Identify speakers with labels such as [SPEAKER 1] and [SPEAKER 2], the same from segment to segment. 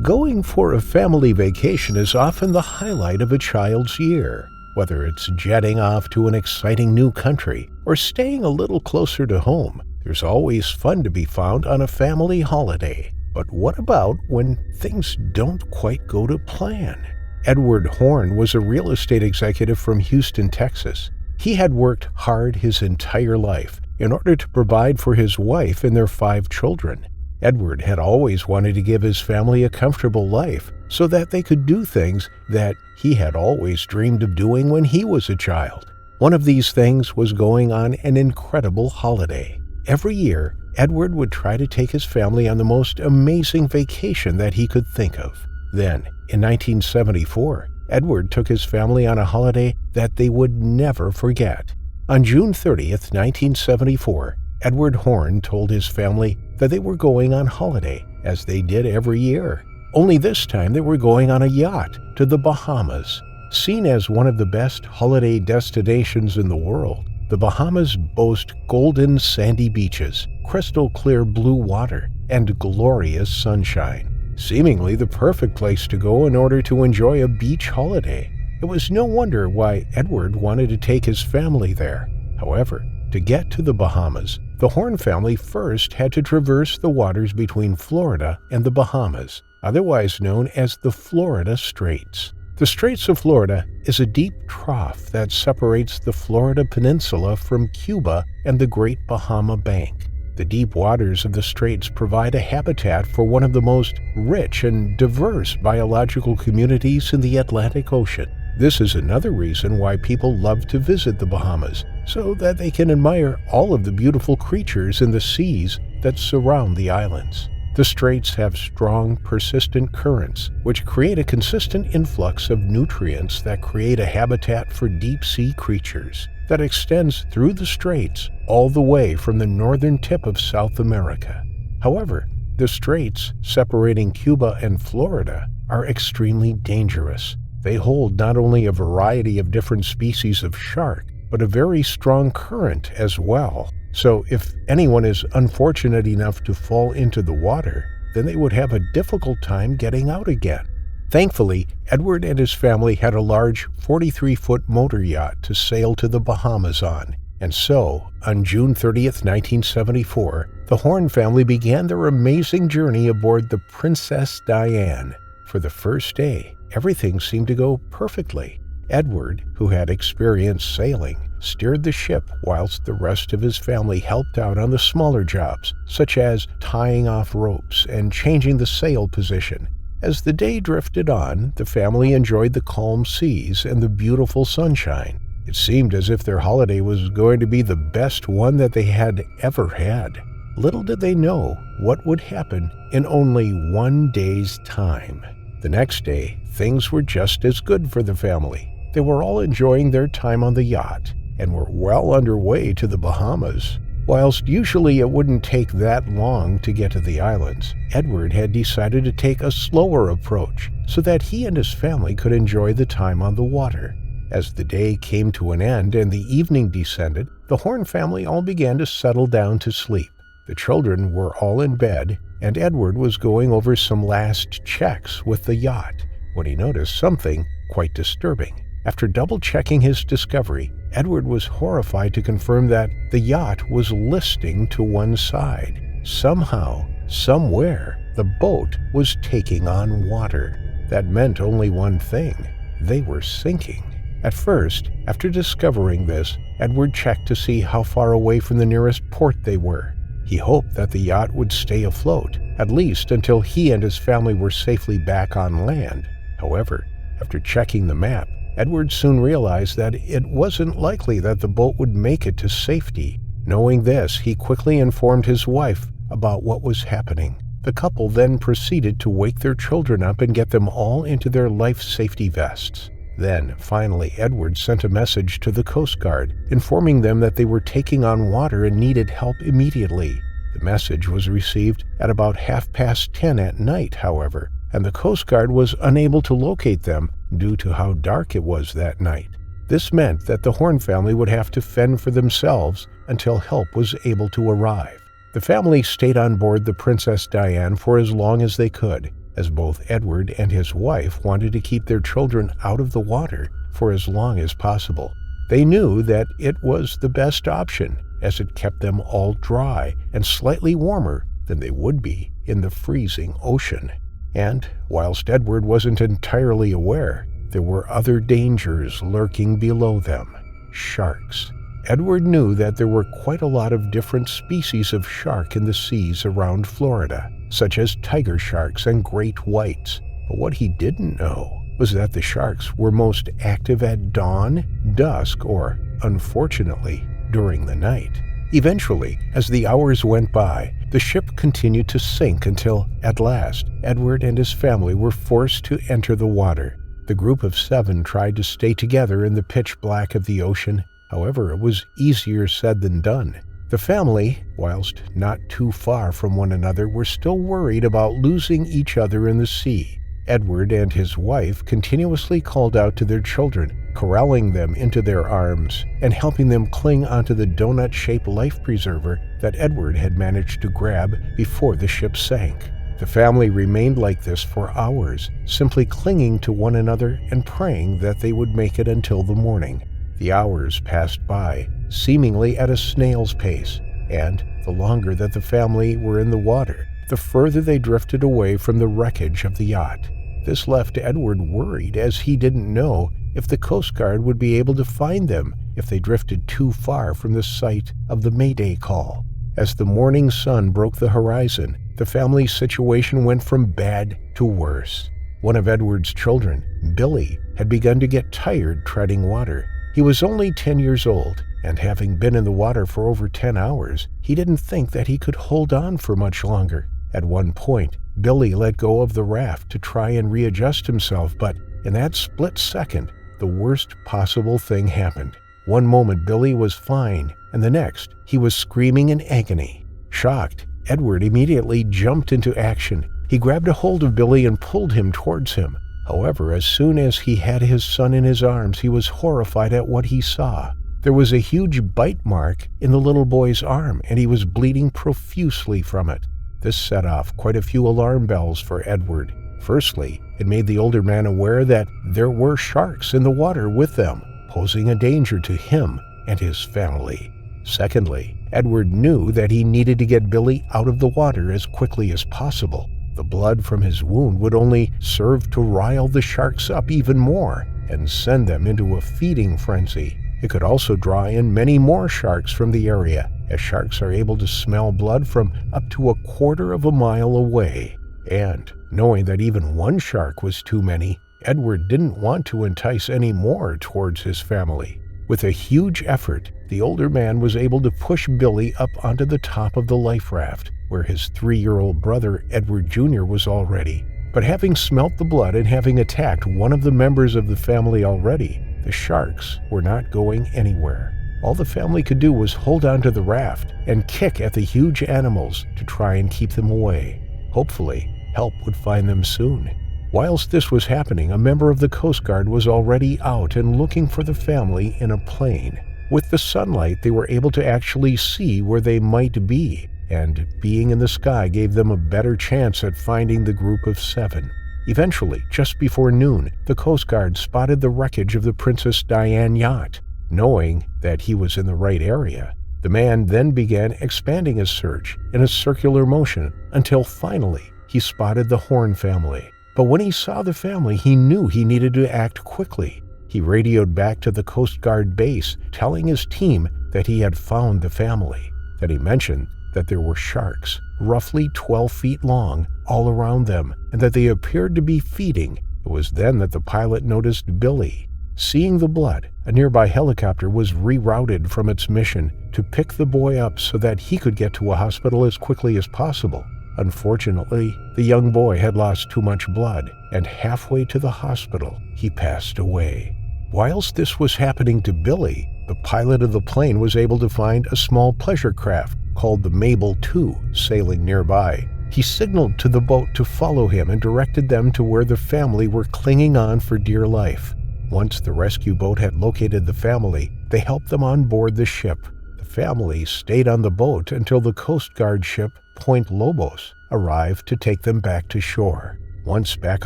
[SPEAKER 1] Going for a family vacation is often the highlight of a child's year. Whether it's jetting off to an exciting new country or staying a little closer to home, there's always fun to be found on a family holiday. But what about when things don't quite go to plan? Edward Horne was a real estate executive from Houston, Texas. He had worked hard his entire life in order to provide for his wife and their 5 children. Edward had always wanted to give his family a comfortable life so that they could do things that he had always dreamed of doing when he was a child. One of these things was going on an incredible holiday. Every year, Edward would try to take his family on the most amazing vacation that he could think of. Then, in 1974, Edward took his family on a holiday that they would never forget. On June 30th, 1974, Edward Horne told his family that they were going on holiday, as they did every year. Only this time they were going on a yacht to the Bahamas. Seen as one of the best holiday destinations in the world, the Bahamas boast golden sandy beaches, crystal clear blue water, and glorious sunshine. Seemingly the perfect place to go in order to enjoy a beach holiday. It was no wonder why Edward wanted to take his family there. However, to get to the Bahamas, the Horne family first had to traverse the waters between Florida and the Bahamas, otherwise known as the Florida Straits. The Straits of Florida is a deep trough that separates the Florida Peninsula from Cuba and the Great Bahama Bank. The deep waters of the Straits provide a habitat for one of the most rich and diverse biological communities in the Atlantic Ocean. This is another reason why people love to visit the Bahamas, so that they can admire all of the beautiful creatures in the seas that surround the islands. The Straits have strong, persistent currents, which create a consistent influx of nutrients that create a habitat for deep-sea creatures that extends through the Straits all the way from the northern tip of South America. However, the Straits separating Cuba and Florida are extremely dangerous. They hold not only a variety of different species of shark, but a very strong current as well. So if anyone is unfortunate enough to fall into the water, then they would have a difficult time getting out again. Thankfully, Edward and his family had a large 43-foot motor yacht to sail to the Bahamas on. And so, on June 30th, 1974, the Horne family began their amazing journey aboard the Princess Diane. For the first day, everything seemed to go perfectly. Edward, who had experience sailing, steered the ship whilst the rest of his family helped out on the smaller jobs, such as tying off ropes and changing the sail position. As the day drifted on, the family enjoyed the calm seas and the beautiful sunshine. It seemed as if their holiday was going to be the best one that they had ever had. Little did they know what would happen in only one day's time. The next day, things were just as good for the family. They were all enjoying their time on the yacht and were well underway to the Bahamas. Whilst usually it wouldn't take that long to get to the islands, Edward had decided to take a slower approach so that he and his family could enjoy the time on the water. As the day came to an end and the evening descended, the Horne family all began to settle down to sleep. The children were all in bed, and Edward was going over some last checks with the yacht when he noticed something quite disturbing. After double-checking his discovery, Edward was horrified to confirm that the yacht was listing to one side. Somehow, somewhere, the boat was taking on water. That meant only one thing: they were sinking. At first, after discovering this, Edward checked to see how far away from the nearest port they were. He hoped that the yacht would stay afloat, at least until he and his family were safely back on land. However, after checking the map, Edward soon realized that it wasn't likely that the boat would make it to safety. Knowing this, he quickly informed his wife about what was happening. The couple then proceeded to wake their children up and get them all into their life safety vests. Then, finally, Edward sent a message to the Coast Guard, informing them that they were taking on water and needed help immediately. The message was received at about 10:30 at night, however, and the Coast Guard was unable to locate them due to how dark it was that night. This meant that the Horne family would have to fend for themselves until help was able to arrive. The family stayed on board the Princess Diane for as long as they could. as both Edward and his wife wanted to keep their children out of the water for as long as possible. They knew that it was the best option, as it kept them all dry and slightly warmer than they would be in the freezing ocean. And whilst Edward wasn't entirely aware, there were other dangers lurking below them. Sharks. Edward knew that there were quite a lot of different species of shark in the seas around Florida, such as tiger sharks and great whites. But what he didn't know was that the sharks were most active at dawn, dusk, or, unfortunately, during the night. Eventually, as the hours went by, the ship continued to sink until, at last, Edward and his family were forced to enter the water. The group of 7 tried to stay together in the pitch black of the ocean. However, it was easier said than done. The family, whilst not too far from one another, were still worried about losing each other in the sea. Edward and his wife continuously called out to their children, corralling them into their arms and helping them cling onto the donut-shaped life preserver that Edward had managed to grab before the ship sank. The family remained like this for hours, simply clinging to one another and praying that they would make it until the morning. The hours passed by, seemingly at a snail's pace, and the longer that the family were in the water, the further they drifted away from the wreckage of the yacht. This left Edward worried, as he didn't know if the Coast Guard would be able to find them if they drifted too far from the site of the Mayday call. As the morning sun broke the horizon, the family's situation went from bad to worse. One of Edward's children, Billy, had begun to get tired treading water. He was only 10 years old, and having been in the water for over 10 hours, he didn't think that he could hold on for much longer. At one point, Billy let go of the raft to try and readjust himself, but in that split second, the worst possible thing happened. One moment Billy was fine, and the next, he was screaming in agony. Shocked, Edward immediately jumped into action. He grabbed a hold of Billy and pulled him towards him. However, as soon as he had his son in his arms, he was horrified at what he saw. There was a huge bite mark in the little boy's arm, and he was bleeding profusely from it. This set off quite a few alarm bells for Edward. Firstly, it made the older man aware that there were sharks in the water with them, posing a danger to him and his family. Secondly, Edward knew that he needed to get Billy out of the water as quickly as possible. The blood from his wound would only serve to rile the sharks up even more and send them into a feeding frenzy. It could also draw in many more sharks from the area, as sharks are able to smell blood from up to a quarter of a mile away. And, knowing that even one shark was too many, Edward didn't want to entice any more towards his family. With a huge effort, the older man was able to push Billy up onto the top of the life raft, where his 3-year-old brother, Edward Jr., was already. But having smelt the blood and having attacked one of the members of the family already, the sharks were not going anywhere. All the family could do was hold on to the raft and kick at the huge animals to try and keep them away. Hopefully, help would find them soon. Whilst this was happening, a member of the Coast Guard was already out and looking for the family in a plane. With the sunlight, they were able to actually see where they might be, and being in the sky gave them a better chance at finding the group of 7. Eventually, just before noon, the Coast Guard spotted the wreckage of the Princess Diane yacht. Knowing that he was in the right area, the man then began expanding his search in a circular motion until finally he spotted the Horne family. But when he saw the family, he knew he needed to act quickly. He radioed back to the Coast Guard base, telling his team that he had found the family. Then he mentioned that there were sharks, roughly 12 feet long, all around them, and that they appeared to be feeding. It was then that the pilot noticed Billy. Seeing the blood, a nearby helicopter was rerouted from its mission to pick the boy up so that he could get to a hospital as quickly as possible. Unfortunately, the young boy had lost too much blood, and halfway to the hospital, he passed away. Whilst this was happening to Billy, the pilot of the plane was able to find a small pleasure craft called the Mabel II sailing nearby. He signaled to the boat to follow him and directed them to where the family were clinging on for dear life. Once the rescue boat had located the family, they helped them on board the ship. The family stayed on the boat until the Coast Guard ship Point Lobos arrived to take them back to shore. Once back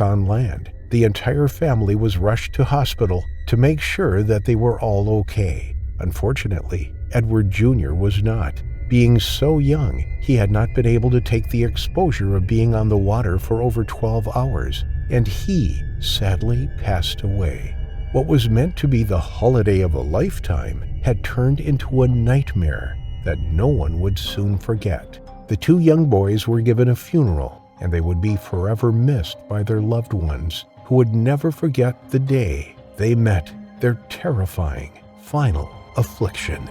[SPEAKER 1] on land, the entire family was rushed to hospital to make sure that they were all okay. Unfortunately, Edward Jr. was not. Being so young, he had not been able to take the exposure of being on the water for over 12 hours, and he sadly passed away. What was meant to be the holiday of a lifetime had turned into a nightmare that no one would soon forget. The two young boys were given a funeral, and they would be forever missed by their loved ones, who would never forget the day they met their terrifying final affliction.